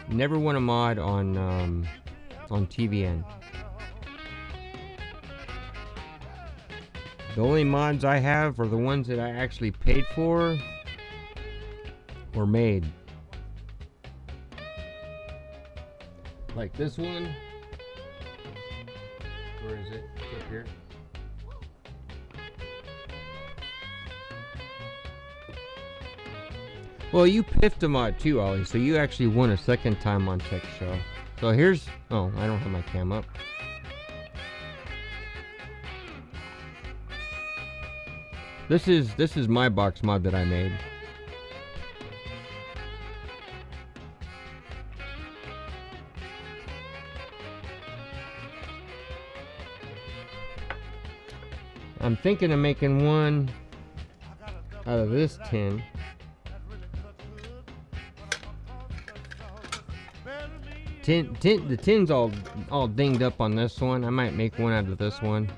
never won a mod on TVN. The only mods I have are the ones that I actually paid for or made. Like this one. Where is it? It's up here. Well, you piffed a mod too, Ollie, so you actually won a second time on Tech Show. So here's... Oh, I don't have my cam up. This is my box mod that I made. I'm thinking of making one out of this tin. The tin's all dinged up on this one. I might make one out of this one.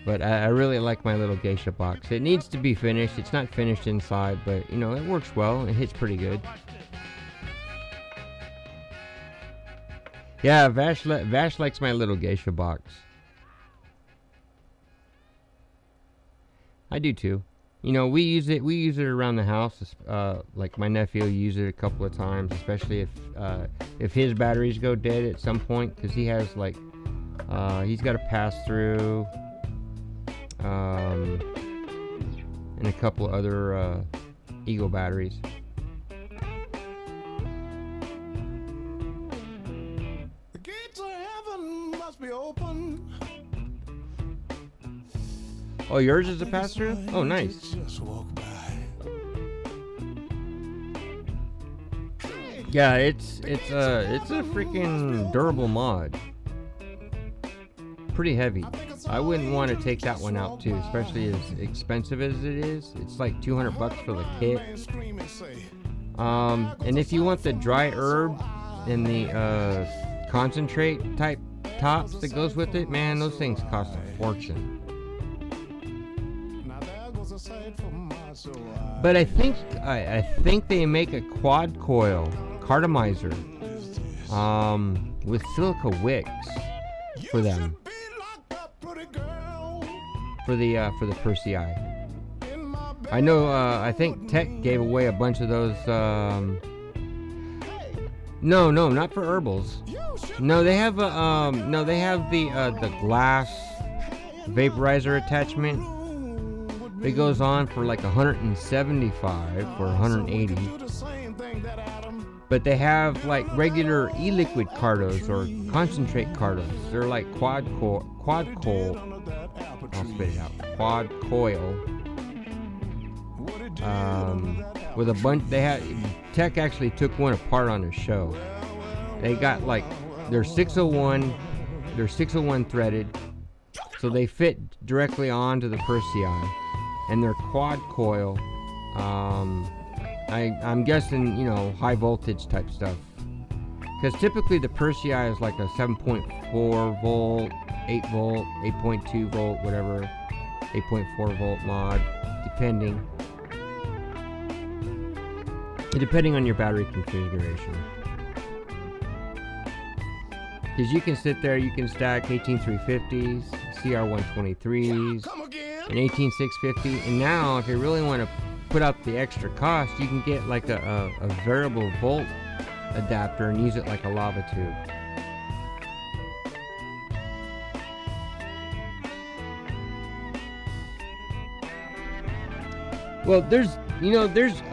But I really like my little geisha box. It needs to be finished. It's not finished inside, but you know, it works well. It hits pretty good. Yeah, Vash likes my little geisha box. I do too. You know, we use it around the house. Like my nephew used it a couple of times, especially if his batteries go dead at some point, because he has like he's got a pass through and a couple of other Eagle batteries. The gates of heaven must be open. Oh, yours is a pass through? Oh, nice. Yeah, it's a freaking durable mod. Pretty heavy. I wouldn't want to take that one out too, especially as expensive as it is. It's like 200 bucks for the kit. And if you want the dry herb and the concentrate type tops that goes with it, man, those things cost a fortune. But I think they make a quad coil cartomizer with silica wicks for them, for the Persei. I know I think Tech gave away a bunch of those. No, not for herbals. No, they have the glass vaporizer attachment. It goes on for like 175 or 180. But they have like regular e-liquid cardos or concentrate cardos. They're like quad coil. I'll spit it out. Quad coil. With a bunch. They had Tech actually took one apart on their show. They got like they're 601. They're 601 threaded, so they fit directly onto the Persei. And they're quad coil. I'm guessing, you know, high voltage type stuff. Because typically the Persei is like a 7.4 volt, 8 volt, 8.2 volt, whatever, 8.4 volt mod, depending on your battery configuration. Because you can sit there, you can stack 18350s, CR123s, an 18650, and now if you really want to put up the extra cost, you can get like a variable volt adapter and use it like a lava tube. Well, there's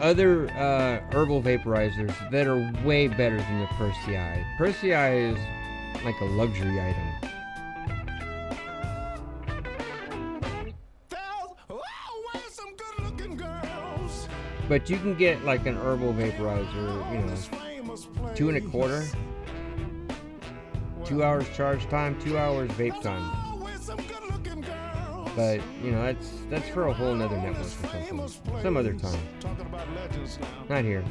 other herbal vaporizers that are way better than the Persei. Persei is like a luxury item. But you can get like an herbal vaporizer, you know, 2 1/4, 2 hours charge time, 2 hours vape time. But you know, that's for a whole nother network or something, some other time. Not here.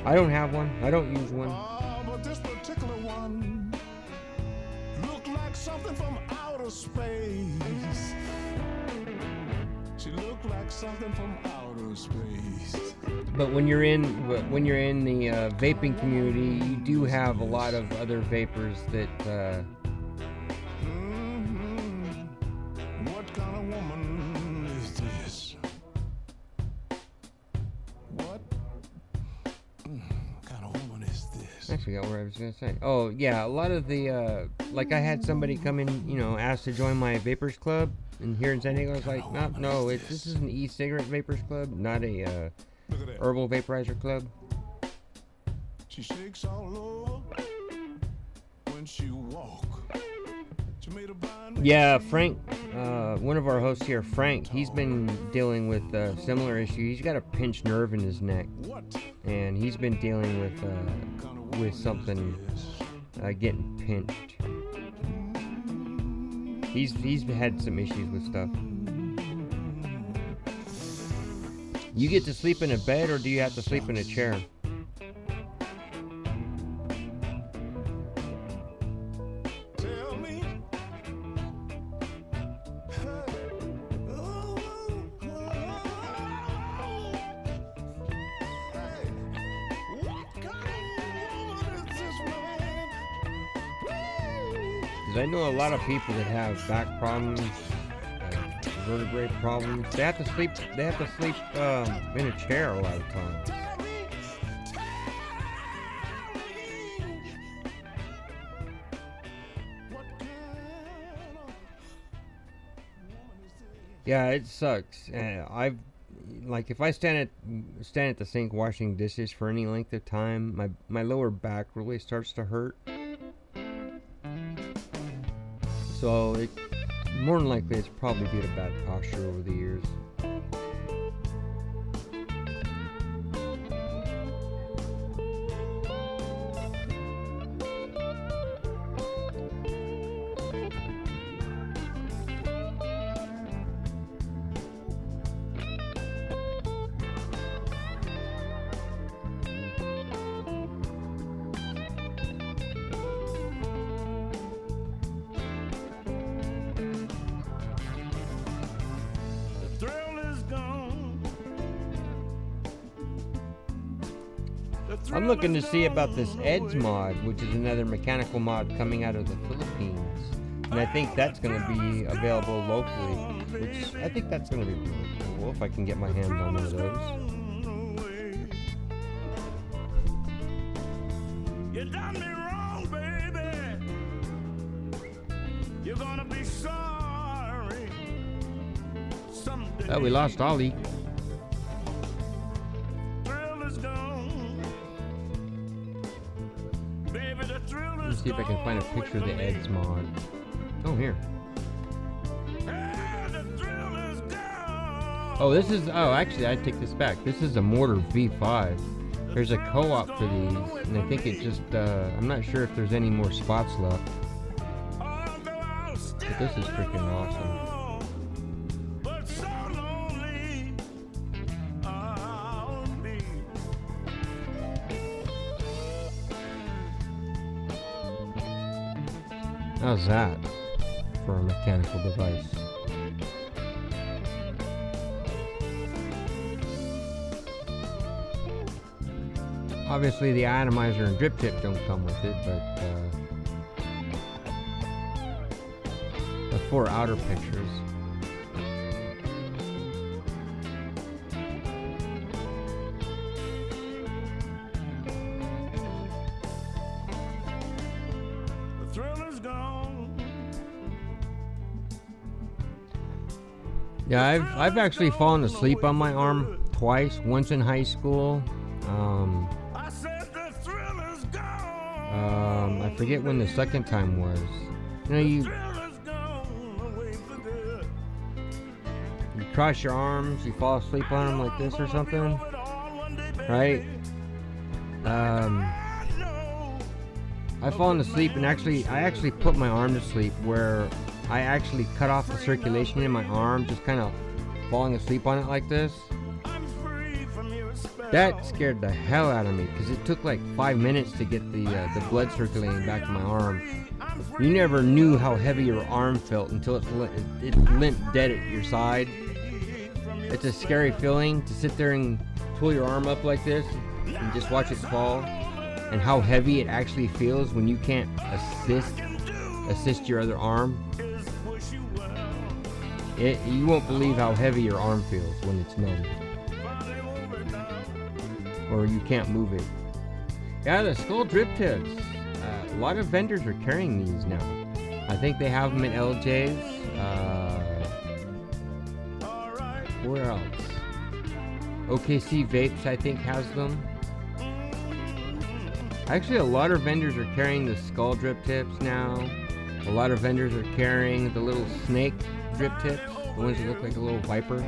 I don't have one. I don't use one. But this particular one looked like something from outer space. She looked look like something from outer space. But when you're in the vaping community, you do have a lot of other vapors that What kind of woman is this? What kind of woman is this? Actually, got what I was gonna say. Oh yeah, a lot of the like I had somebody come in, you know, ask to join my vapors club, and here in San Diego, I was like, no, this is an e-cigarette vapors club, not a herbal vaporizer club. She shakes all over when she walk. She made a blind. Yeah, Frank, one of our hosts here, Frank, he's been dealing with similar issue. He's got a pinched nerve in his neck, and he's been dealing with something getting pinched. He's had some issues with stuff. You get to sleep in a bed, or do you have to sleep in a chair? Tell me. Because I know a lot of people that have back problems, vertebrae problems. They have to sleep. They have to sleep in a chair a lot of times. Yeah, it sucks. Like if I stand at the sink washing dishes for any length of time, my lower back really starts to hurt. So more than likely it's probably due to bad posture over the years. I'm looking to see about this EDS mod, which is another mechanical mod coming out of the Philippines. And I think that's going to be available locally, which I think that's going to be really cool if I can get my hands on one of those. You done me wrong, baby. You're gonna be sorry someday. Oh, we lost Ollie. Let's see if I can find a picture of the EDS mod. Oh, here. Oh, this is... Oh, actually, I take this back. This is a Mortar V5. There's a co-op for these, and I think it just... I'm not sure if there's any more spots left. But this is freaking awesome. How's that for a mechanical device? Obviously the atomizer and drip tip don't come with it, but the 4 outer pictures. Yeah, I've actually fallen asleep on my arm twice. Once in high school. I forget when the second time was. You know, you cross your arms, you fall asleep on them like this or something, right? I've fallen asleep, and I actually put my arm to sleep where I actually cut off the circulation in my arm, just kind of falling asleep on it like this. That scared the hell out of me, because it took like 5 minutes to get the blood circulating back to my arm. You never knew how heavy your arm felt until it limped dead at your side. It's a scary feeling to sit there and pull your arm up like this and just watch it fall, and how heavy it actually feels when you can't assist your other arm. You won't believe how heavy your arm feels when it's numb, or you can't move it. Yeah, the skull drip tips. A lot of vendors are carrying these now. I think they have them at LJ's. Where else? OKC Vapes, I think, has them. Actually, a lot of vendors are carrying the skull drip tips now. A lot of vendors are carrying the little snake drip tips, the ones that look like a little viper.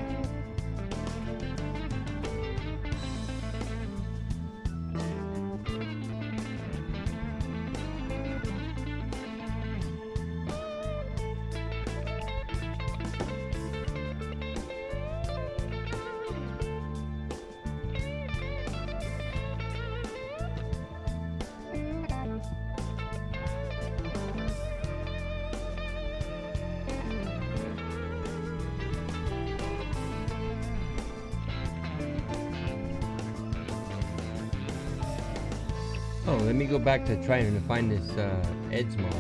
Oh, let me go back to trying to find this EDS mod.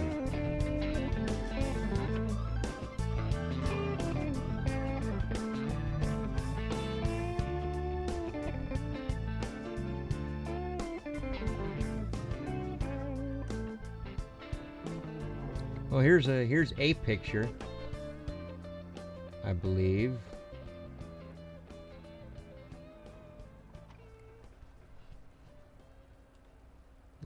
Oh, here's a picture, I believe.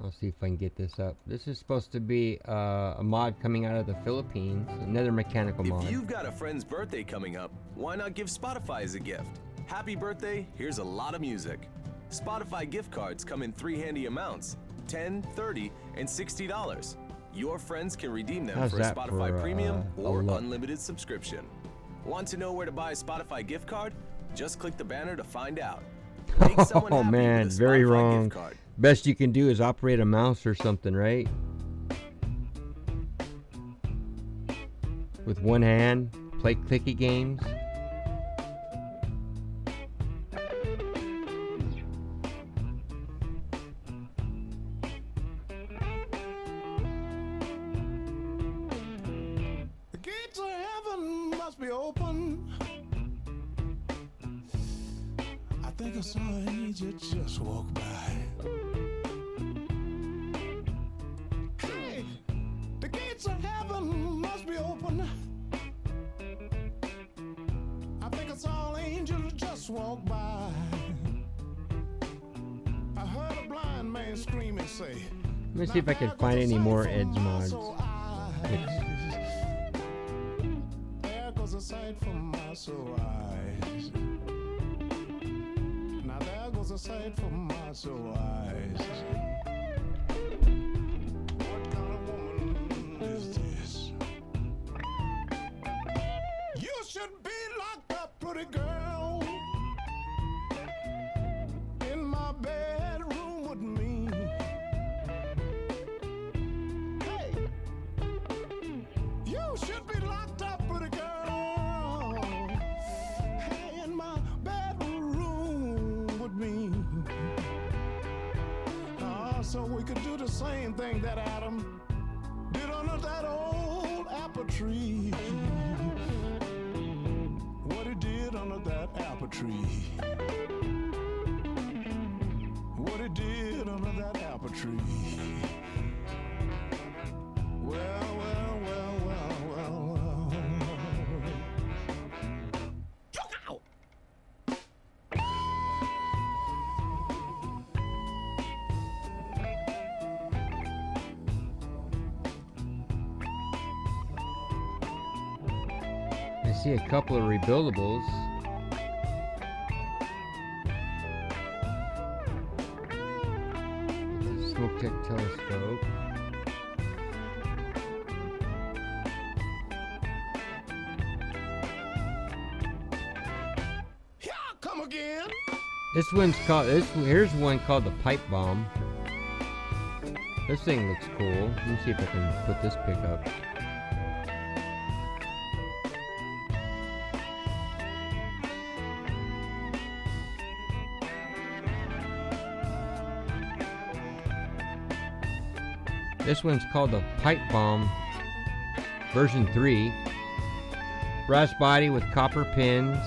I'll see if I can get this up. This is supposed to be a mod coming out of the Philippines, another mechanical mod. If you've got a friend's birthday coming up, why not give Spotify as a gift? Happy birthday, here's a lot of music. Spotify gift cards come in 3 handy amounts, $10, $30, and $60. Your friends can redeem them for a Spotify Premium or unlimited subscription. Want to know where to buy a Spotify gift card? Just click the banner to find out. Make someone happy man, with a very Spotify wrong. gift card. Best you can do is operate a mouse or something, right? With one hand, play clicky games. The gates of heaven must be open. I think I saw an angel just walk by. Hey, the gates of heaven must be open. I think I saw an angel just walk by. I heard a blind man scream and say, Let me see if I can find any more EDS mods. There goes a sight from my soul eyes. Now there goes a sight from my soul eyes. What kind of woman is this? You should be locked up, pretty girl, in my bedroom with me. Hey, you should be locked up, pretty girl, hey, in my bedroom with me. So we could do the same thing that Adam did under that old apple tree. What he did under that apple tree. What he did under that apple tree. Well, well, well, well, well, well. Look out! I see a couple of rebuildables. Smoke check telescope. Here I come again. This one's called. Here's one called the pipe bomb. This thing looks cool. Let me see if I can put this pick up. This one's called the Pipe Bomb version 3. Brass body with copper pins.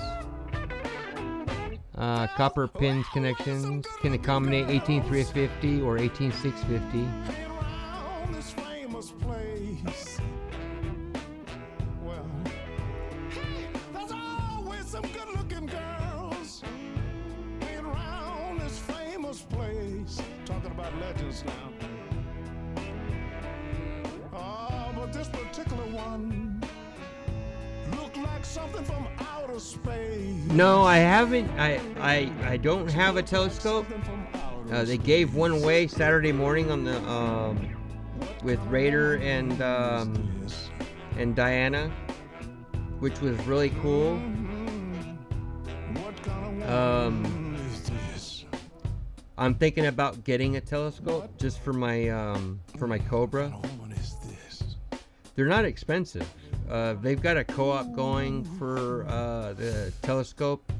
Copper pins connections can accommodate 18350 or 18650. Around this famous place. Well, hey, there's always some good-looking girls hanging around this famous place. Talking about legends now. Oh, but this particular one looked like something from outer space. No, I haven't. I don't have a telescope. They gave one away Saturday morning on the with Raider and Diana, which was really cool. I'm thinking about getting a telescope just for my Cobra. They're not expensive. They've got a co-op going for the telescope.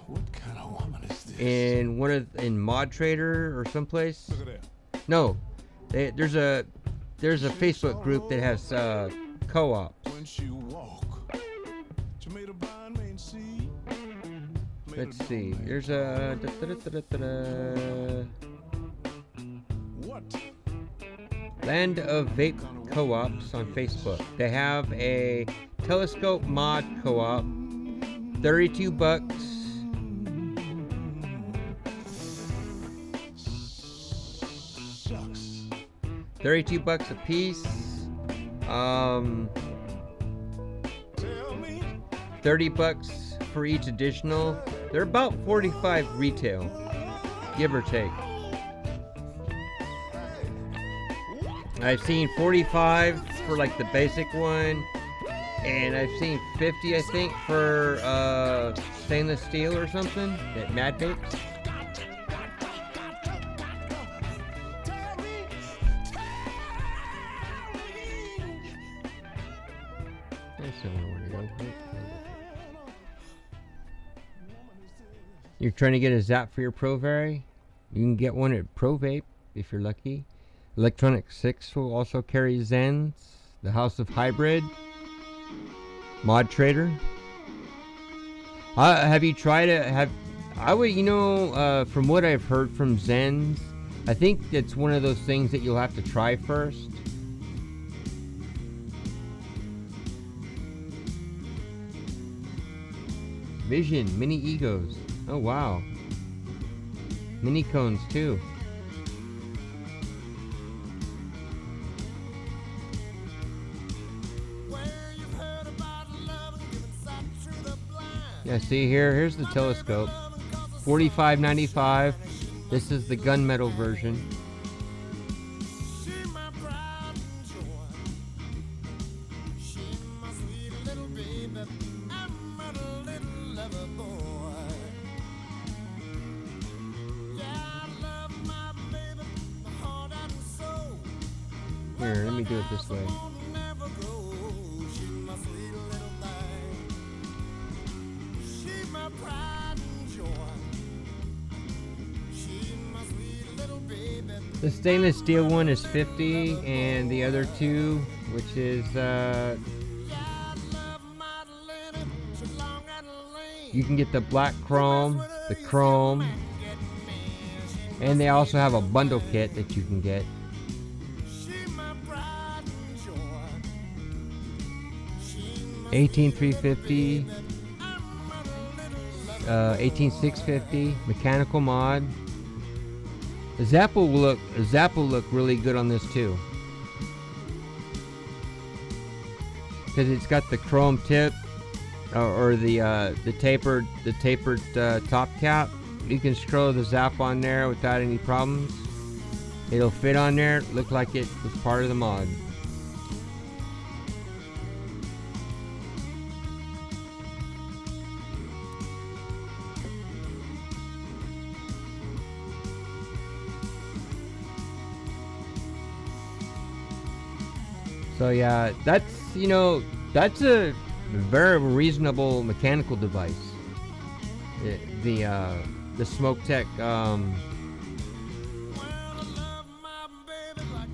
What kind of woman is this? In Mod Trader or someplace. Look at that. No, there's a Facebook group that has co-ops. When she walk, she made a blind man see. Let's see. There's a What? Land of Vape Co-ops on Facebook. They have a telescope mod co-op. $32. Shucks. $32 a piece. Tell me. $30 for each additional. They're about $45 retail, give or take. I've seen $45 for like the basic one, and I've seen $50 I think for stainless steel or something at Mad Vapes. You're trying to get a Zap for your ProVary? You can get one at ProVape if you're lucky. Electronic 6 will also carry Zens. The House of Hybrid. Mod Trader. Have you tried it? I would, from what I've heard from Zens, I think it's one of those things that you'll have to try first. Vision, mini egos. Oh wow. Mini cones too. Yeah, see here's the telescope. $45.95. This is the gunmetal version. Here, let me do it this way. The stainless steel one is $50, and the other two, which is you can get the black chrome, the chrome, and they also have a bundle kit that you can get. $18,350, $18,650, mechanical mod. The Zap will look really good on this too, because it's got the chrome tip or the tapered top cap. You can scroll the Zap on there without any problems. It'll fit on there, look like it was part of the mod. So yeah, that's a very reasonable mechanical device. The Smoke Tech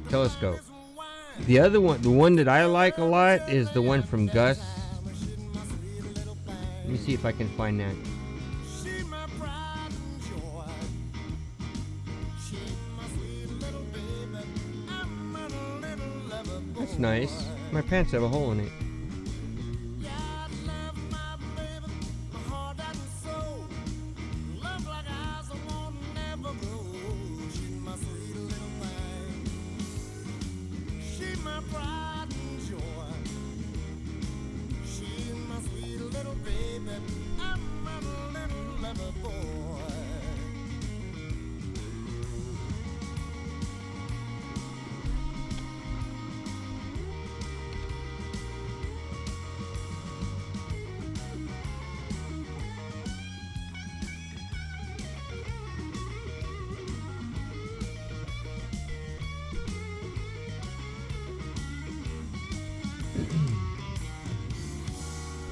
telescope. The other one, the one that I like a lot, is the one from Gus. Let me see if I can find that. That's nice. My pants have a hole in it.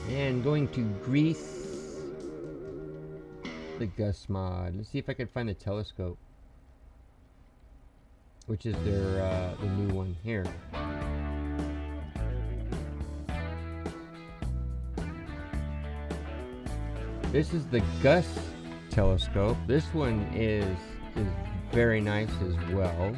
And going to Greece, the Gus mod. Let's see if I can find the telescope, which is their the new one here. This is the Gus telescope. This one is very nice as well.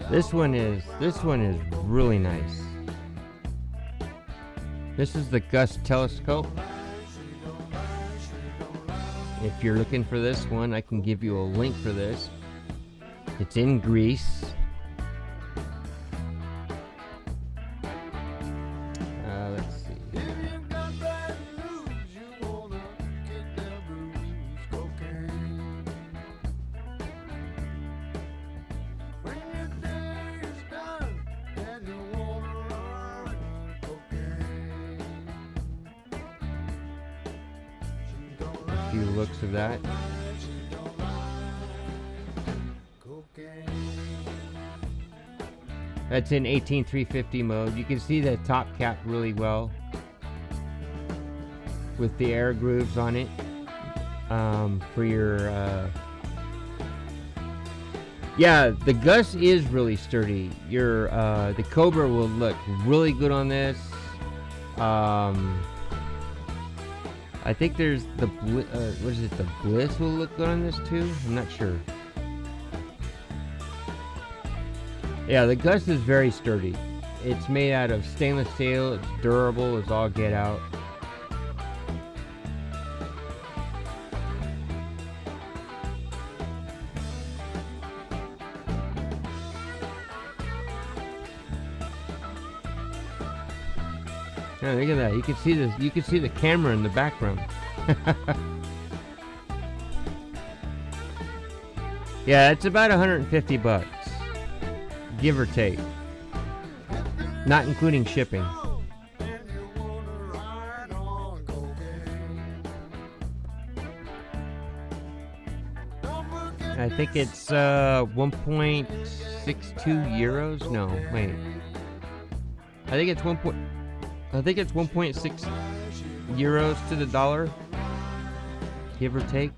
This one is really nice. This is the Gus telescope. If you're looking for this one, I can give you a link for this. It's in Greece. Let's see. A few looks of that. That's in 18350 mode. You can see the top cap really well with the air grooves on it for your yeah, the Gus is really sturdy. Your the Cobra will look really good on this. I think there's the what is it, the Bliss will look good on this too. I'm not sure. Yeah, the Gus is very sturdy. It's made out of stainless steel. It's durable as all get out. Oh, look at that. You can see this. You can see the camera in the background. Yeah, it's about 150 bucks, give or take, not including shipping. I think it's 1.62 euros. No, wait. I think it's 1.6 euros to the dollar, give or take.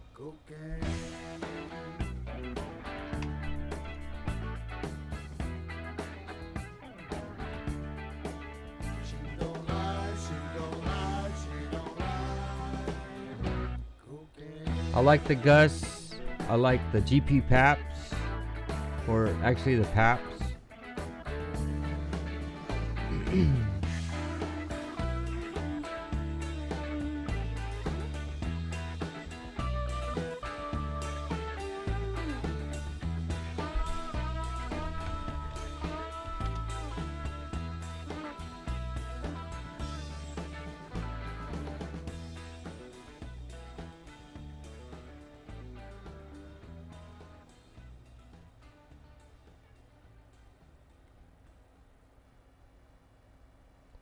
I like the Gus. I like the GP Paps, or actually the Paps.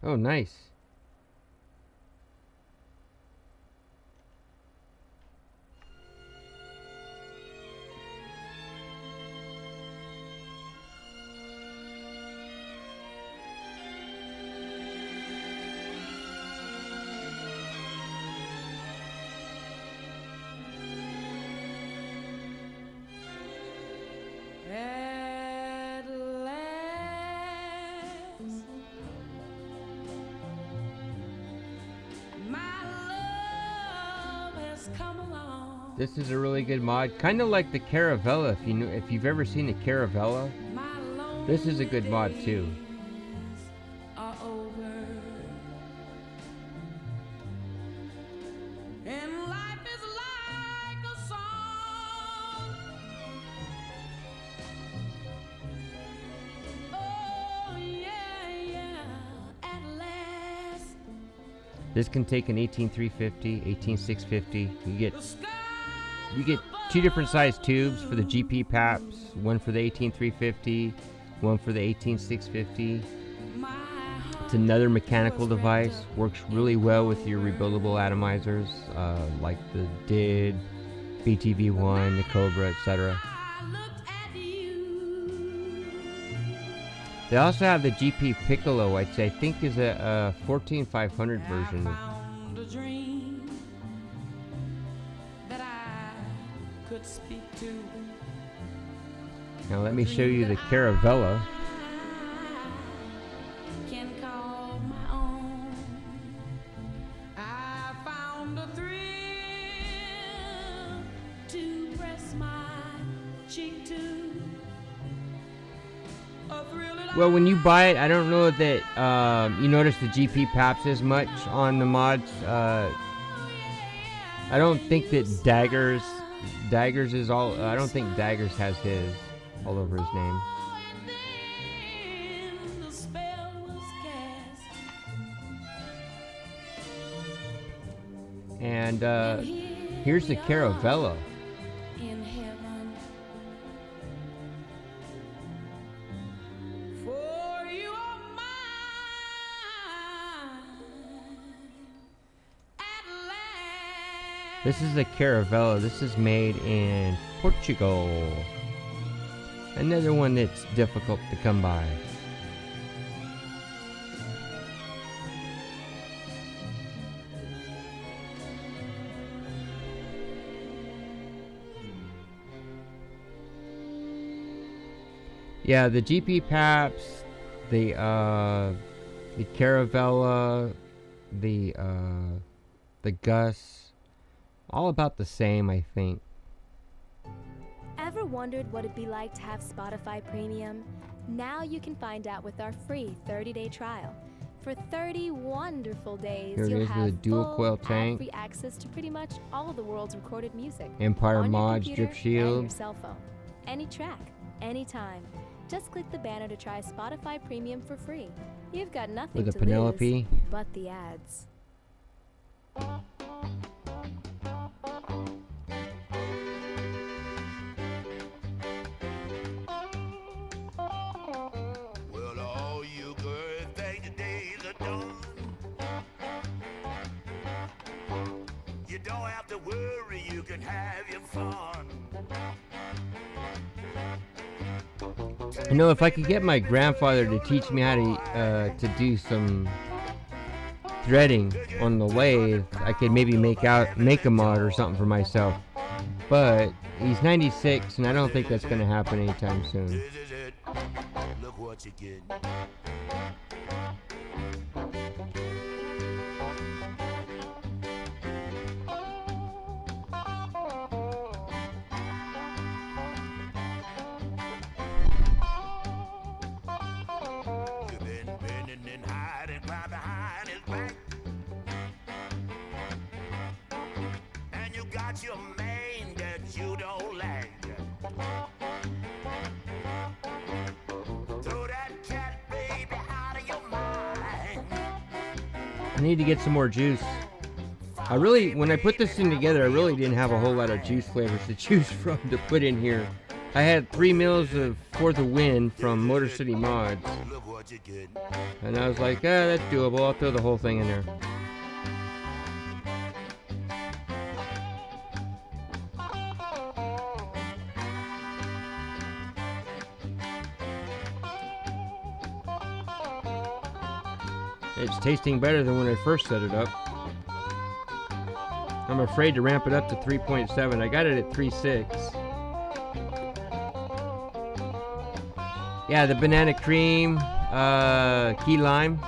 Oh, nice. This is a really good mod, kind of like the Caravella. If you've ever seen the Caravella, this is a good mod too. This can take an 18350, 18650. You get two different size tubes for the GP PAPs, one for the 18350, one for the 18650. It's another mechanical device, works really well with your rebuildable atomizers like the DID, BTV1, the Cobra, etc. They also have the GP Piccolo, which I think is a 14500 version. Now let me show you the Caravella. Well, when you buy it, I don't know that you notice the GP PAPs as much on the mods. I don't think that Daggers is all. I don't think Daggers has his all over his name. And here's the Caravella. This is the Caravella. This is made in Portugal. Another one that's difficult to come by. Yeah, the GP PAPs, the Caravella, the Gus, all about the same, I think. Ever wondered what it'd be like to have Spotify Premium? Now you can find out with our free 30-day trial. For 30 wonderful days, you'll have dual coil tank, free access to pretty much all of the world's recorded music. Empire on Mods, your Drip computer Shield, and your cell phone. Any track, anytime. Just click the banner to try Spotify Premium for free. You've got nothing with a to Penelope lose but the ads. Well, all you good things the days are done. You don't have to worry, you can have your fun. You know, if I could get my grandfather to teach me how to do some threading on the lathe, I could maybe make a mod or something for myself. But he's 96, and I don't think that's going to happen anytime soon. This is it. Look what you get. You've been bending and hiding right behind his back. And you got your mane that you don't like. Throw that cat baby out of your mind. I need to get some more juice. When I put this thing together, I really didn't have a whole lot of juice flavors to choose from to put in here. I had 3 mils of For the Win from Motor City Mods. Look what you get. And I was like, that's doable. I'll throw the whole thing in there. It's tasting better than when I first set it up. I'm afraid to ramp it up to 3.7. I got it at 3.6. Yeah, the banana cream, key lime.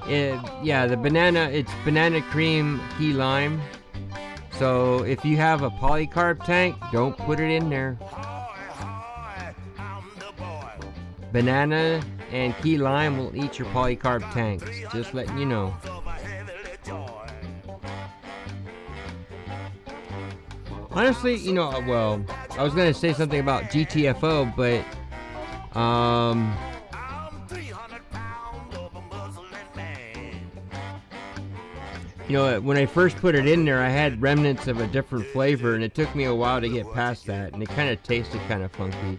Yeah, the banana, it's banana cream key lime. So if you have a polycarb tank, don't put it in there. Banana and key lime will eat your polycarb tanks. Just letting you know. Honestly, you know, well, I was gonna say something about GTFO, but you know, when I first put it in there, I had remnants of a different flavor, and it took me a while to get past that, and it kind of tasted kind of funky.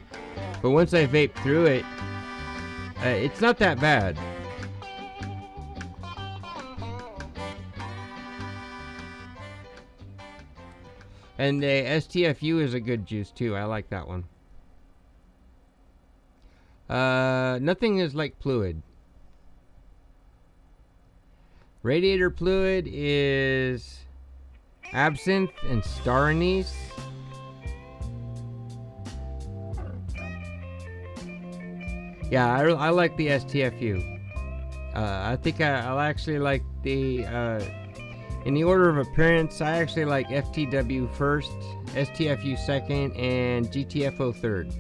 But once I vaped through it, it's not that bad. And the STFU is a good juice too. I like that one. Nothing is like fluid. Radiator fluid is absinthe and star anise. Yeah, I like the STFU. I think I'll actually like the, in the order of appearance, I actually like FTW first, STFU second, and GTFO third.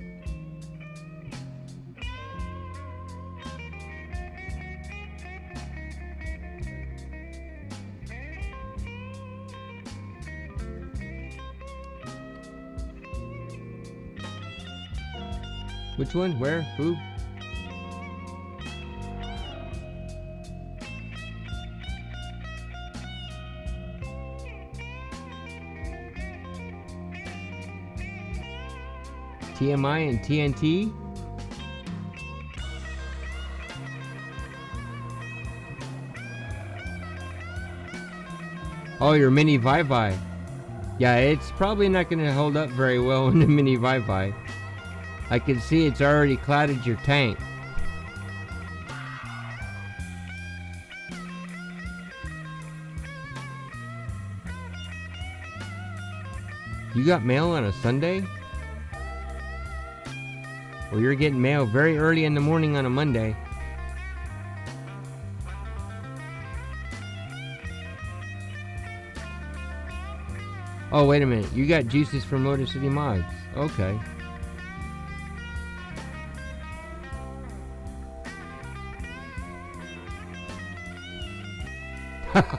Which one? Where? Who? TMI and TNT? Oh, your mini Vivi. Yeah, it's probably not going to hold up very well in the mini Vivi. I can see it's already clouded your tank. You got mail on a Sunday? Or you're getting mail very early in the morning on a Monday. Oh, wait a minute. You got juices from Motor City Mods. Okay.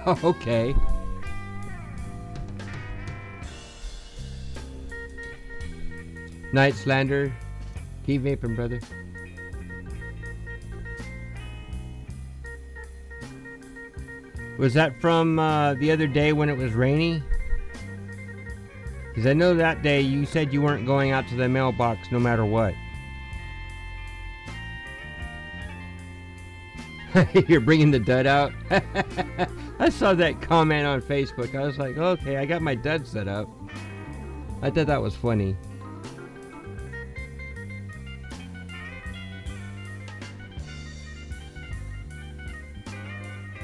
Okay. Night Slander. Keep vaping, brother. Was that from the other day when it was rainy? Because I know that day you said you weren't going out to the mailbox no matter what. You're bringing the dud out? I saw that comment on Facebook. I was like, okay, I got my dud set up. I thought that was funny.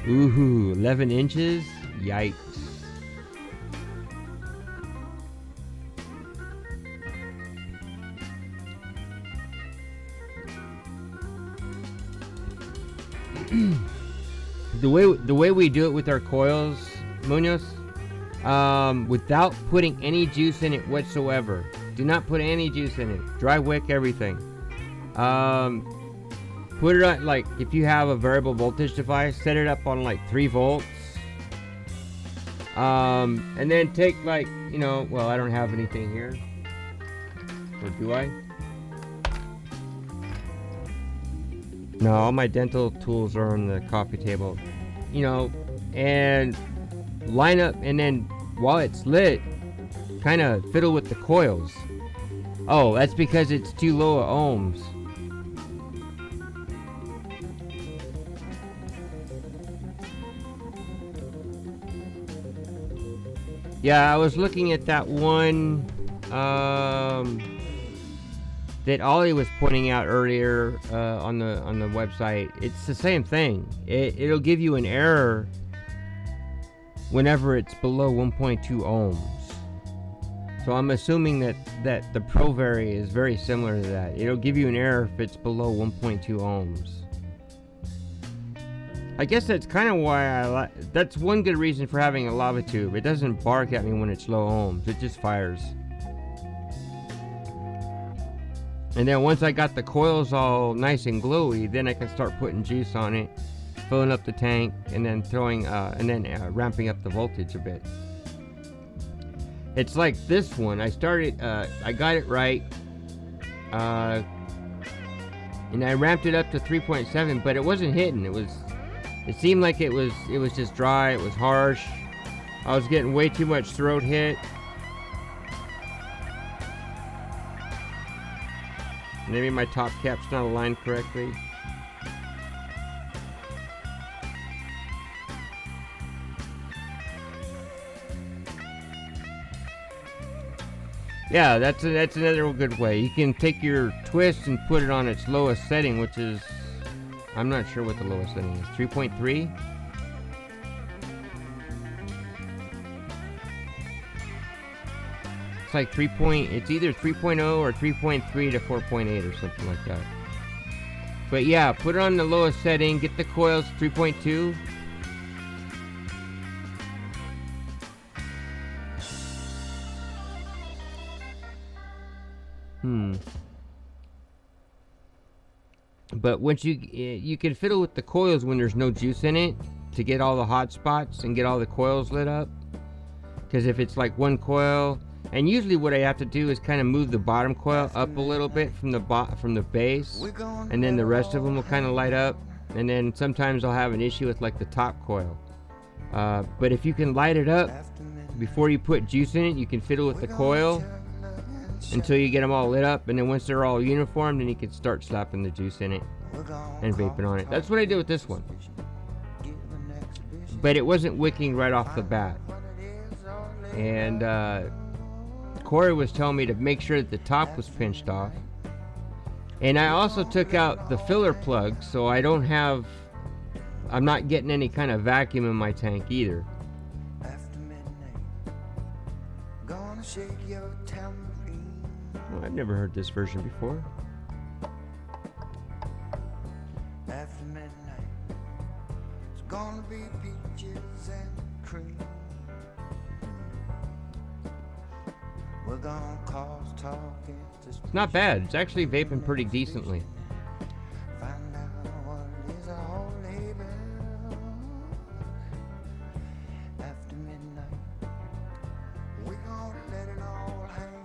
Ooh, 11 inches? Yikes. The way we do it with our coils, Munoz, without putting any juice in it whatsoever. Do not put any juice in it. Dry wick everything. Put it on, like, if you have a variable voltage device, set it up on like 3 volts. And then take, like, you know, well, I don't have anything here. Or do I? No, all my dental tools are on the coffee table. You know, and line up, and then while it's lit, kind of fiddle with the coils. Oh, that's because it's too low of ohms. Yeah, I was looking at that one that Ollie was pointing out earlier on the website. It's the same thing. It'll give you an error whenever it's below 1.2 ohms. So I'm assuming that the ProVary is very similar to that. It'll give you an error if it's below 1.2 ohms. I guess that's kind of why I like. That's one good reason for having a lava tube. It doesn't bark at me when it's low ohms. It just fires. And then once I got the coils all nice and glowy, then I can start putting juice on it, filling up the tank, and then ramping up the voltage a bit. It's like this one. I got it right, and I ramped it up to 3.7, but it wasn't hitting. It seemed like it was just dry. It was harsh. I was getting way too much throat hit. Maybe my top cap's not aligned correctly. Yeah, that's another good way. You can take your twist and put it on its lowest setting, which is, I'm not sure what the lowest setting is. 3.3? It's like it's either 3.0 or 3.3 to 4.8 or something like that. But yeah, put it on the lowest setting, get the coils 3.2. But once you can fiddle with the coils when there's no juice in it to get all the hot spots and get all the coils lit up. Because if it's like one coil, and usually what I have to do is kind of move the bottom coil up a little bit from the base, and then the rest of them will kind of light up. And then sometimes I'll have an issue with like the top coil. But if you can light it up before you put juice in it, you can fiddle with the coil until you get them all lit up, and then once they're all uniform, then you can start slapping the juice in it and vaping on it. That's what I did with this one. But it wasn't wicking right off the bat. And Corey was telling me to make sure that the top was pinched off. And I also took out the filler plug, so I'm not getting any kind of vacuum in my tank either. Oh, I've never heard this version before. After midnight, it's gonna be peaches and cream. We're gonna cause talking. It's not bad. It's actually vaping pretty decently. Find out what it is a holy bell. After midnight, we're gonna let it all hang.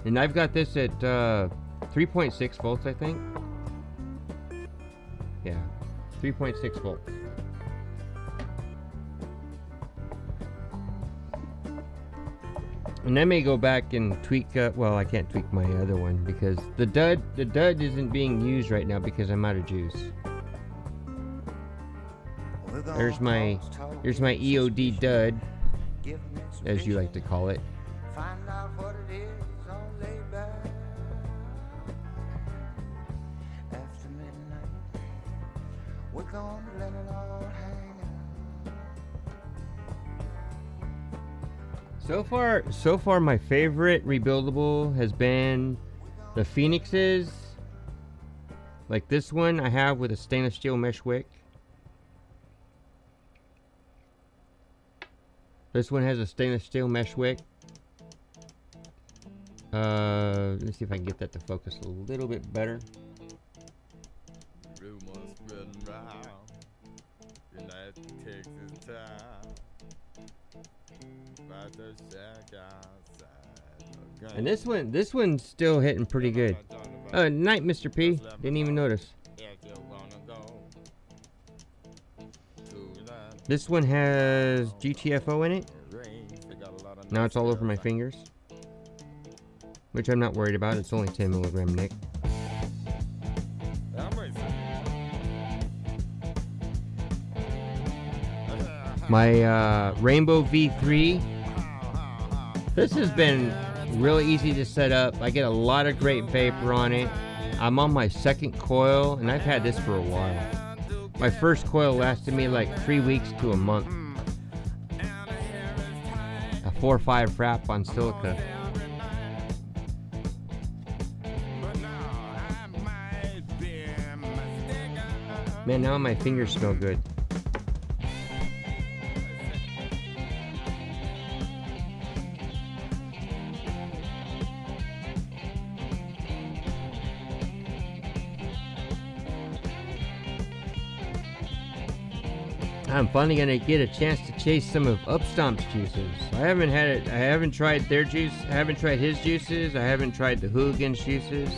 And I've got this at 3.6 volts, I think. Yeah, 3.6 volts. And I may go back and tweak, well, I can't tweak my other one because the dud isn't being used right now because I'm out of juice. Here's my EOD dud, as you like to call it. Find out what it is all laid back. After midnight, we're gonna let it all hang out. So far my favorite rebuildable has been the Phoenixes. Like this one I have with a stainless steel mesh wick. This one has a stainless steel mesh wick. Let me see if I can get that to focus a little bit better. And this one's still hitting pretty good. Night, Mr. P. Didn't even notice. This one has GTFO in it. Now it's all over my fingers, which I'm not worried about. It's only 10 milligram Nick. My Rainbow V3. This has been really easy to set up. I get a lot of great vapor on it. I'm on my second coil, and I've had this for a while. My first coil lasted me like 3 weeks to a month. A 4.5 wrap on silica. Man, now my fingers smell good. I'm finally gonna get a chance to chase some of Upstomp's juices. I haven't had it. I haven't tried their juice. I haven't tried his juices. I haven't tried the Hooligans juices.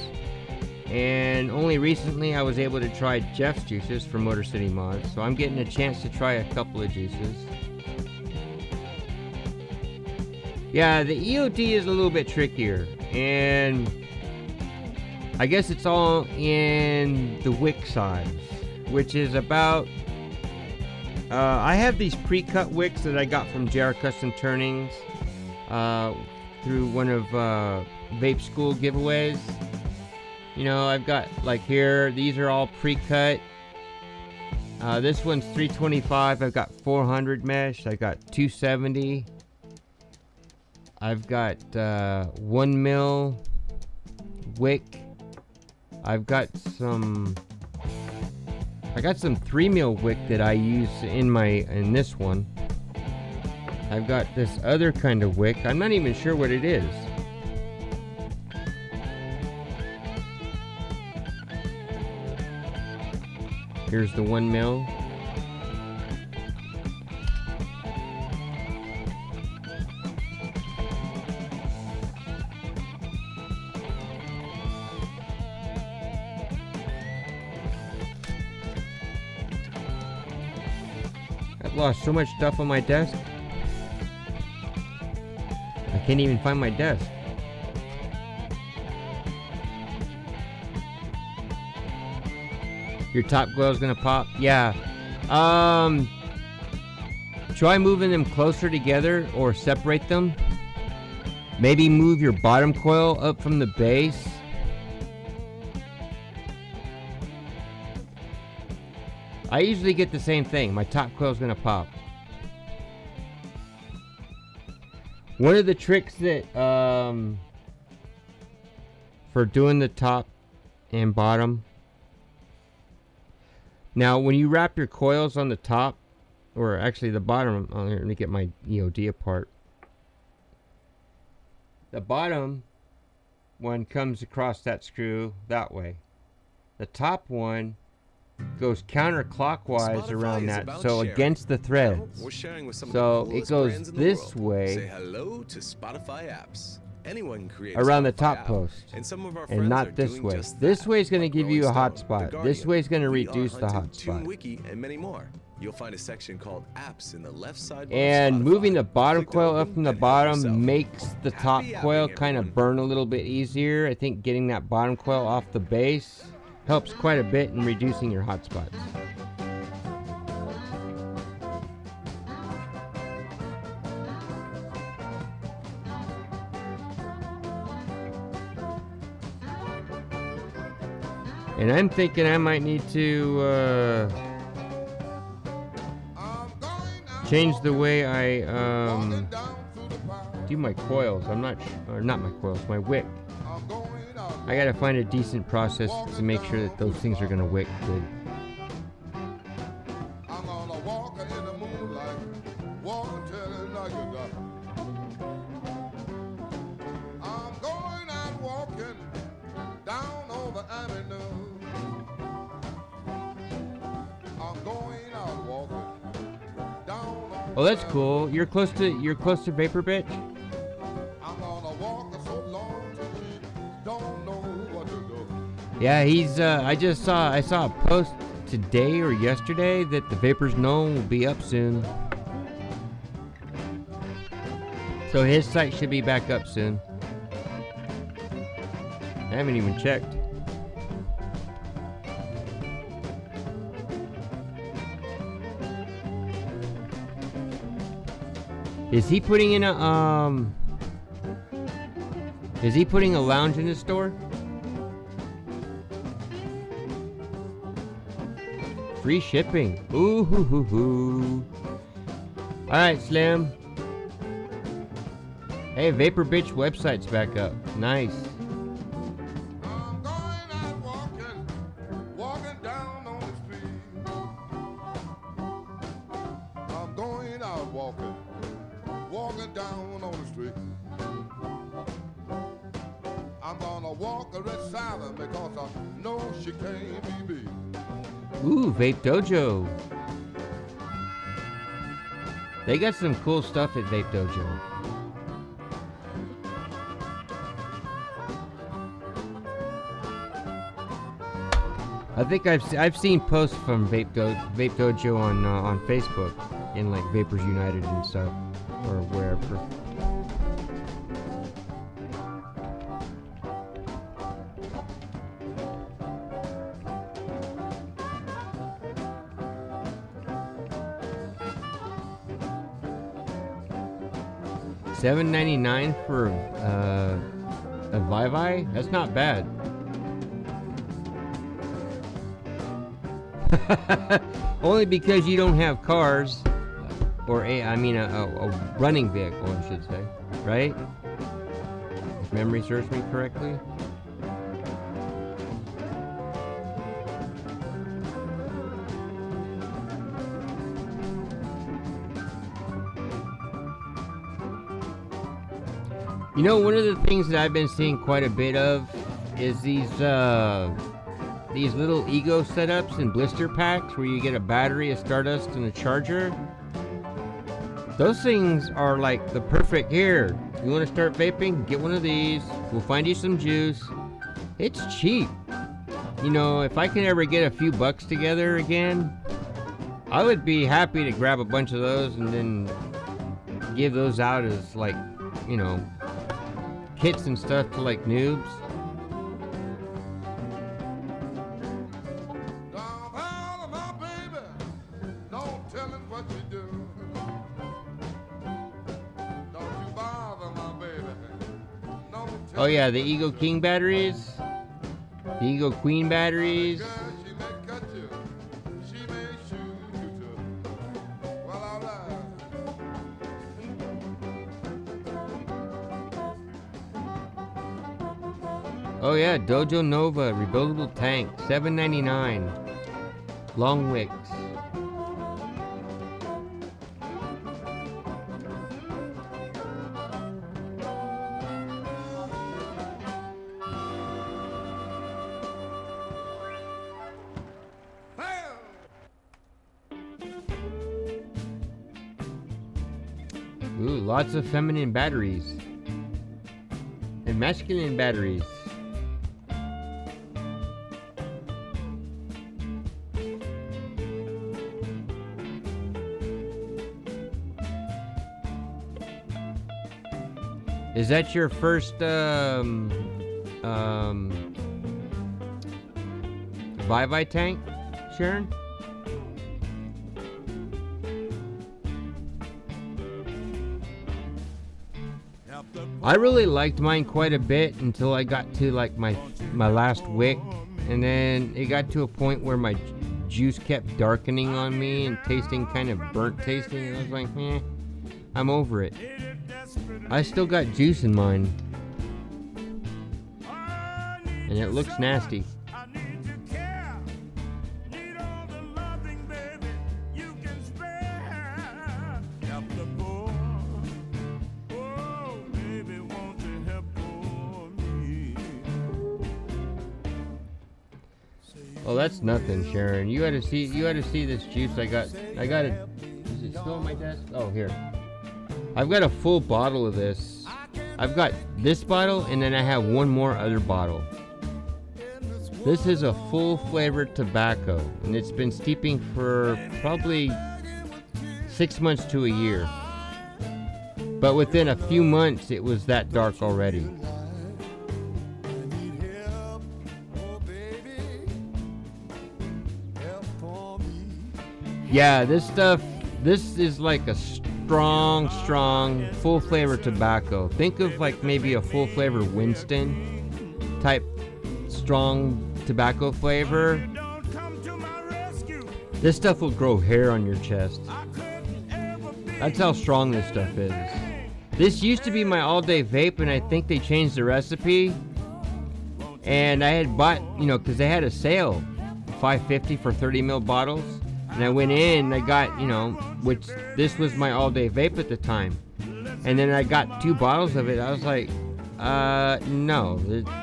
And only recently I was able to try Jeff's juices from Motor City Mods. So I'm getting a chance to try a couple of juices. Yeah, the EOD is a little bit trickier, and I guess it's all in the wick size, which is about. I have these pre-cut wicks that I got from JR Custom Turnings through one of Vape School giveaways. You know, I've got like here, these are all pre-cut. This one's 325. I've got 400 mesh. I got 270. I've got 1 mil wick. I've got some 3 mil wick that I use in this one. I've got this other kind of wick. I'm not even sure what it is. Here's the 1 mil. I've lost so much stuff on my desk. I can't even find my desk. Your top coil is gonna pop. Yeah. Try moving them closer together or separate them. Maybe move your bottom coil up from the base. I usually get the same thing. My top coil is gonna pop. One of the tricks that for doing the top and bottom. Now, when you wrap your coils on the top, or actually the bottom, let me get my EOD apart. The bottom one comes across that screw that way. The top one goes counterclockwise around that, so against the threads. So it goes this way. Say hello to Spotify apps. Anyone can create around the Spotify top app, post, and some of our and not this way. This way is going to give you a hotspot. This way is going to reduce the hotspot. Wiki and many more. You'll find a section called apps in the left side. And moving the bottom coil up from the bottom makes the top coil kind of burn a little bit easier. I think getting that bottom coil off the base helps quite a bit in reducing your hotspots. And I'm thinking I might need to change the way I do my coils. I'm not, or not my coils, my wick. I gotta find a decent process to make sure that those things are gonna wick good. Oh, that's cool. You're close to Vapor Bitch? Yeah, he's I saw a post today or yesterday that the Vapors Known will be up soon. So his site should be back up soon. I haven't even checked. Is he putting in a is he putting a lounge in his store? Free shipping. Ooh hoo hoo hoo. Alright, Slim. Hey, Vapor Bitch website's back up. Nice. I'm going out walking down on the street. down on the street. I'm gonna walk her at silent because I know she can't be beat. Ooh, Vape Dojo. They got some cool stuff at Vape Dojo. I think I've seen posts from Vape Dojo on Facebook in like Vapors United and stuff, or wherever. $7.99 for a Vivi? That's not bad. Only because you don't have cars, or a running vehicle, I should say, right? If memory serves me correctly. You know, one of the things that I've been seeing quite a bit of is these little ego setups and blister packs where you get a battery, a Stardust, and a charger. Those things are like the perfect, here, you want to start vaping? Get one of these. We'll find you some juice. It's cheap. You know, if I can ever get a few bucks together again, I would be happy to grab a bunch of those and then give those out as, like, you know, kits and stuff to like noobs. Oh yeah, the Ego King batteries, the Ego Queen batteries. Oh yeah, Dojo Nova rebuildable tank, $7.99. Long wicks. Ooh, lots of feminine batteries and masculine batteries. Is that your first Vivi tank, Sharon? I really liked mine quite a bit until I got to like my last wick, and then it got to a point where my juice kept darkening on me and tasting kind of burnt tasting, and I was like, eh, I'm over it. I still got juice in mine, and it looks nasty. Oh, that's nothing, Sharon. You gotta see this juice I got it. Is it still on my desk? Oh, here. I've got a full bottle of this. I've got this bottle, and then I have one more other bottle. This is a full flavored tobacco, and it's been steeping for probably 6 months to a year. But within a few months, it was that dark already. Yeah, this is like a strong, full flavor tobacco. Think of like maybe a full flavor Winston type strong tobacco flavor. This stuff will grow hair on your chest. That's how strong this stuff is. This used to be my all-day vape, and I think they changed the recipe. And I had bought, you know, because they had a sale, $5.50 for 30 ml bottles. And I went in, I got, you know, which this was my all-day vape at the time. And then I got 2 bottles of it. I was like, no,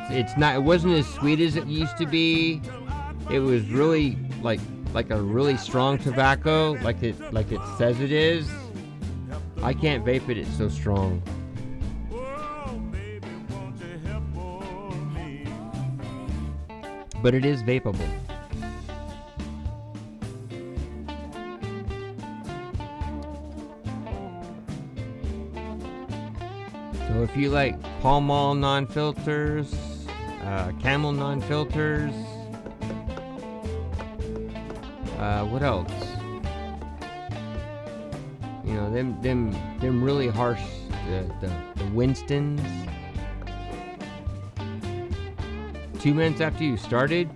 it's not. It wasn't as sweet as it used to be. It was really like a really strong tobacco, like it says it is. I can't vape it. It's so strong. But it is vapeable. So if you like Pall Mall non-filters, Camel non-filters, what else? You know, them really harsh, the Winstons. 2 minutes after you started,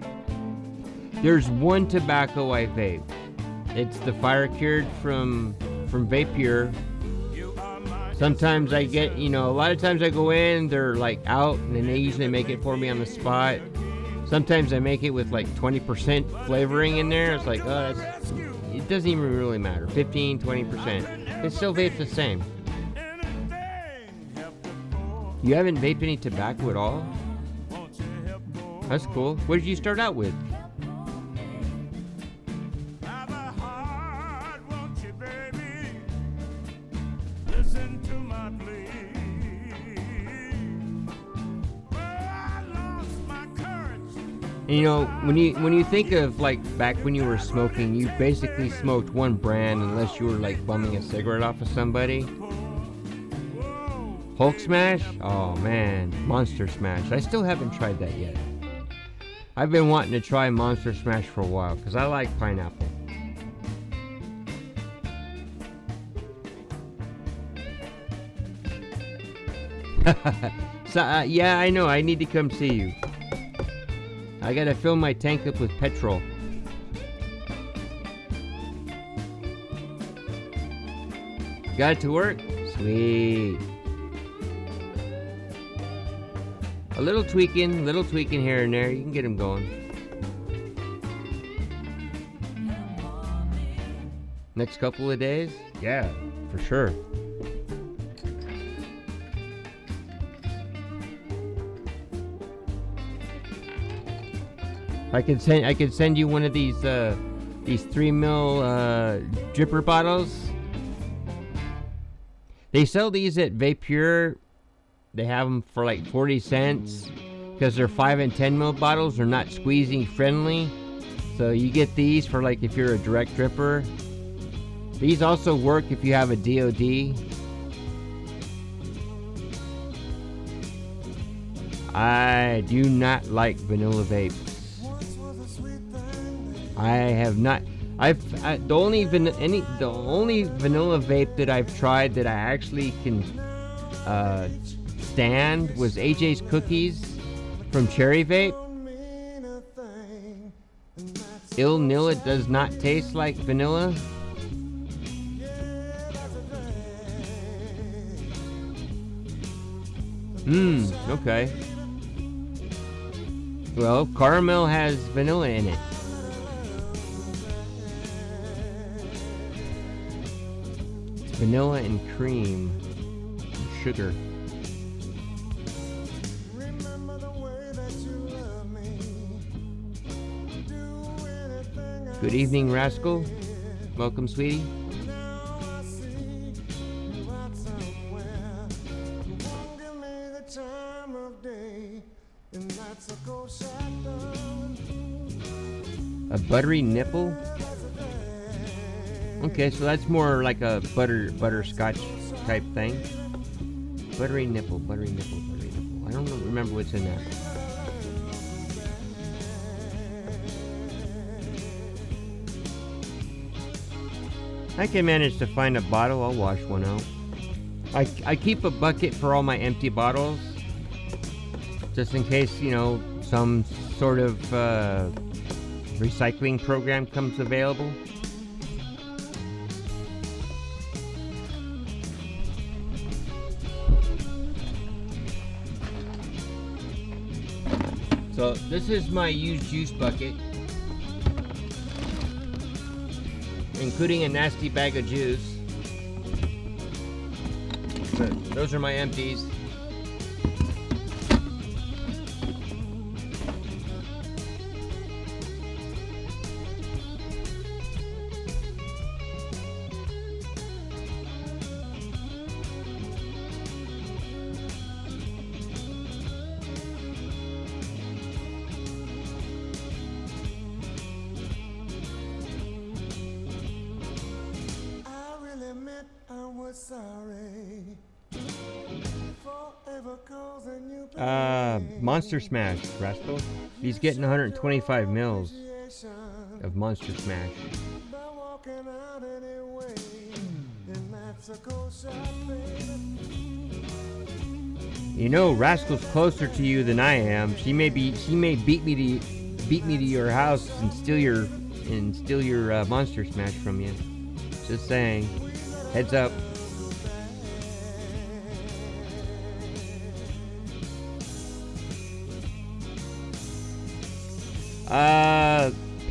there's one tobacco I vape. It's the Fire Cured from Vapeur. Sometimes I get, you know, a lot of times I go in, they're like out, and then they usually make it for me on the spot. Sometimes I make it with like 20% flavoring in there. It's like, oh, it doesn't even really matter. 15, 20%. It still vapes the same. You haven't vaped any tobacco at all? That's cool. What did you start out with? And you know, when you think of like back when you were smoking, you basically smoked one brand unless you were like bumming a cigarette off of somebody. Hulk Smash? Oh man, Monster Smash. I still haven't tried that yet. I've been wanting to try Monster Smash for a while because I like pineapple. So, yeah, I know. I need to come see you. I gotta fill my tank up with petrol. Got it to work? Sweet. A little tweaking here and there. You can get them going. Next couple of days? Yeah, for sure. I could send you one of these 3 mil dripper bottles. They sell these at Vapeur. They have them for like 40 cents because they're 5 and 10 mil bottles. They're not squeezing friendly, so you get these for like if you're a direct dripper. These also work if you have a DOD. I do not like vanilla vapes. I have not. The only vanilla vape that I've tried that I actually can stand was AJ's Cookies from Cherry Vape. Ill Nil, it does not taste like vanilla. Okay. Well, caramel has vanilla in it. It's vanilla and cream and sugar. Good evening, Rascal. Welcome, sweetie. A buttery nipple? Okay, so that's more like a butterscotch type thing. Buttery nipple, buttery nipple, buttery nipple. I don't remember what's in that. I can manage to find a bottle. I'll wash one out. I keep a bucket for all my empty bottles, just in case, you know, some sort of recycling program comes available. So this is my used juice bucket, including a nasty bag of juice. those are my empties. Monster Smash, Rascal. He's getting 125 mils of Monster Smash. You know, Rascal's closer to you than I am. She may beat me to your house and steal your Monster Smash from you. Just saying. Heads up.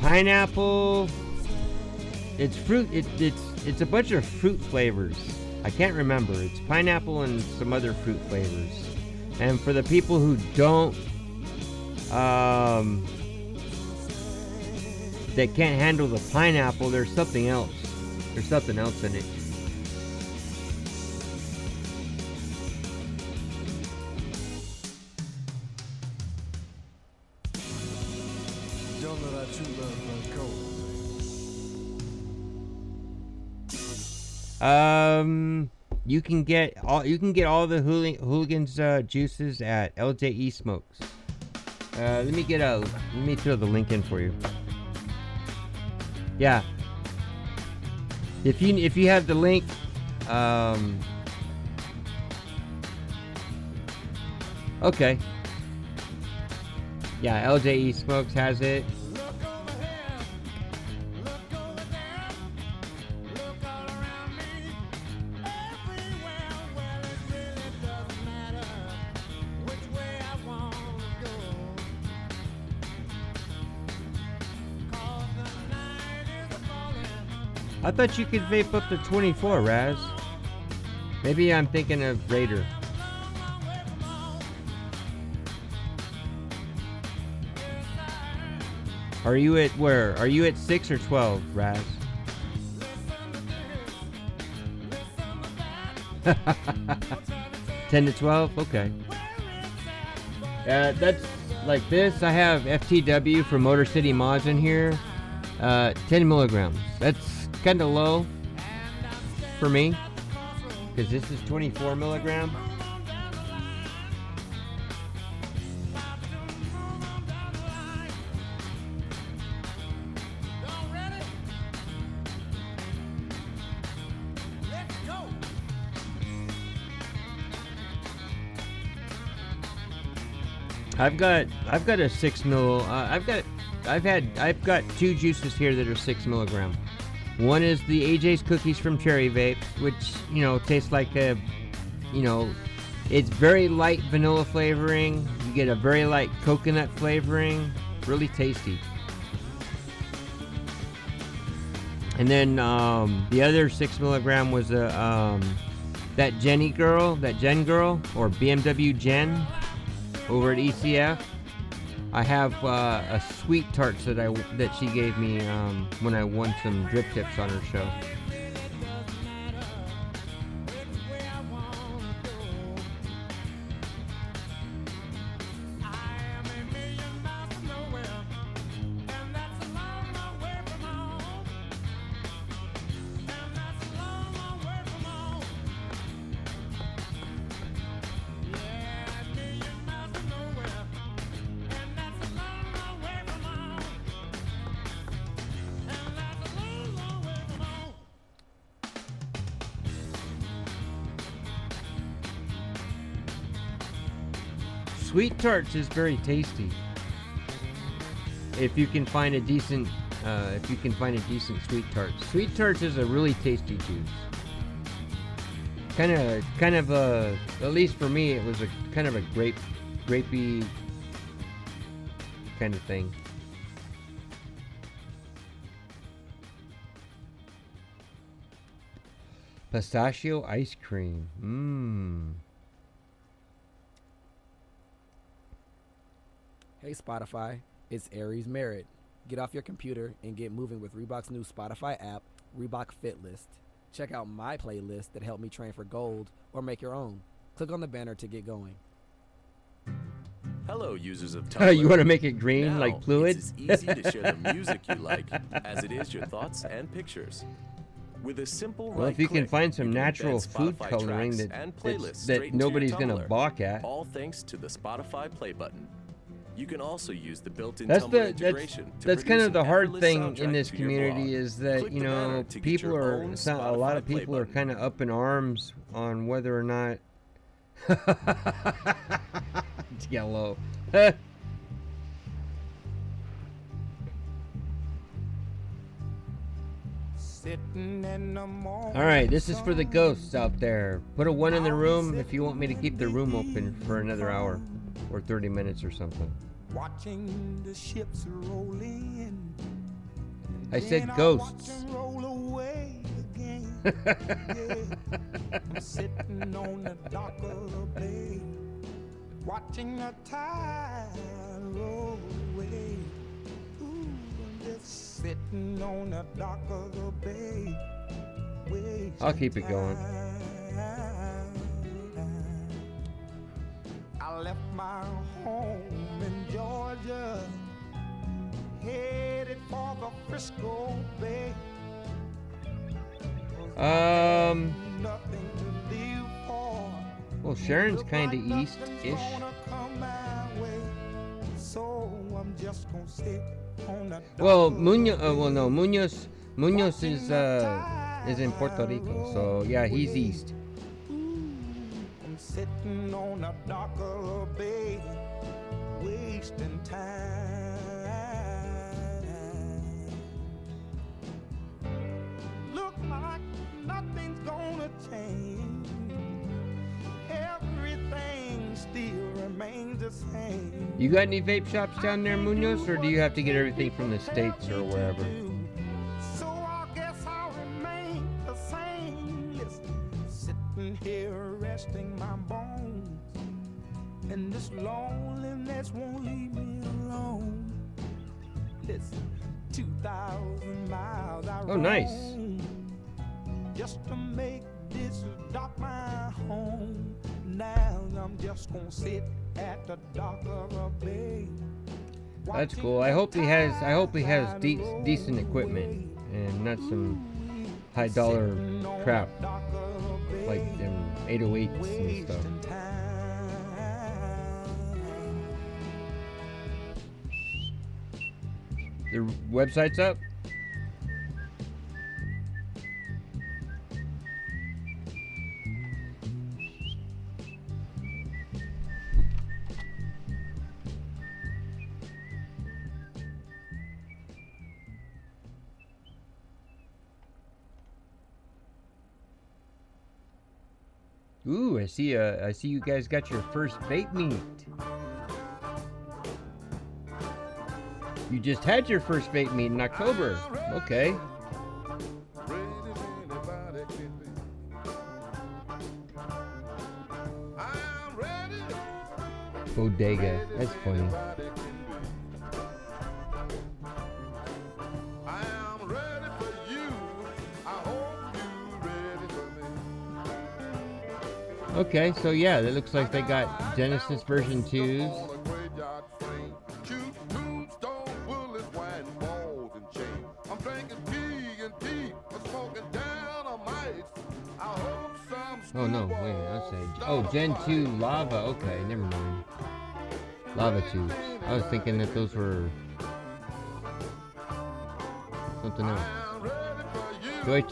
Pineapple. It's fruit. It's a bunch of fruit flavors. I can't remember. It's pineapple and some other fruit flavors. And for the people who don't, that can't handle the pineapple, there's something else. There's something else in it. You can get all the hooligans juices at LJE Smokes. Let me throw the link in for you. Yeah. If you have the link, okay. Yeah, LJE Smokes has it. I thought you could vape up to 24, Raz. Maybe I'm thinking of Raider. Are you at where? Are you at 6 or 12, Raz? Ten to 12? Okay. That's like this. I have FTW for Motor City Mods in here. 10 milligrams. That's kind of low for me because this is 24 milligram. I've got a 6 mil. I've got two juices here that are 6 milligram. One is the AJ's Cookies from Cherry Vape, which, you know, tastes like a, you know, it's very light vanilla flavoring. You get a very light coconut flavoring. Really tasty. And then the other 6 milligram was a that Jen girl, or BMW Jen over at ECF. I have a sweet tarts that she gave me when I won some drip tips on her show. Sweet tarts is very tasty. If you can find a decent, sweet tarts. Sweet tarts is a really tasty juice. Kind of at least for me, it was a kind of a grapey kind of thing. Pistachio ice cream. Mmm. Hey Spotify, it's Aries Merritt. Get off your computer and get moving with Reebok's new Spotify app, Reebok Fit List. Check out my playlist that helped me train for gold, or make your own. Click on the banner to get going. Hello, users of Tumblr. You want to make it green Now, like fluid? It's as easy to share the music you like as it is your thoughts and pictures. With a simple Well, right if you can click, find some you can natural embed food Spotify coloring tracks that and playlists straight that into nobody's your gonna Tumblr, balk at. all thanks to the Spotify play button. You can also use the built-in That's Tumblr the integration to that's kind produce of the an hard effortless thing in soundtrack this to your community blog. is that, Click you the banner know, to get people your are own a lot of Spotify play people are button. kind of up in arms on whether or not it's yellow. Sitting in the morning All right, this is for the ghosts out there. Put a 1 in the room if you want me to keep the room open for another hour or 30 minutes or something. watching the ships roll in. I said Then ghosts. watch 'em roll away again. Yeah. I'm sitting on the dock of the bay, watching the tide roll away. Ooh, I'm just sitting on the dock of the bay. I'll keep it going. I left my home in Georgia, headed for the Frisco Bay. Well, Sharon's kind of east-ish. Well, Munoz is in Puerto Rico, so yeah, he's east. I'm sitting on a dock of a bay, wasting time. Look like nothing's gonna change. Everything still remains the same. You got any vape shops down there, Munoz, or do you have to get everything from the States or wherever? So I guess I'll remain the same. Listen, sitting here resting my bones, and this loneliness won't leave me alone. Listen, 2,000 miles I Oh, nice. roam just to make this dock my home. Now I'm just gonna sit at the dock of a bay. That's cool. I hope he has decent equipment and not some high dollar crap like them 808s and stuff. The website's up? Ooh, I see you guys got your first vape meet. You just had your first vape meet in October. Okay. Bodega. That's funny. Okay, so yeah, that looks like they got Genesis version 2s. Oh no, wait, I'll say. Oh, Gen 2 Lava. Okay, never mind. Lava tubes. I was thinking that those were something else. Joy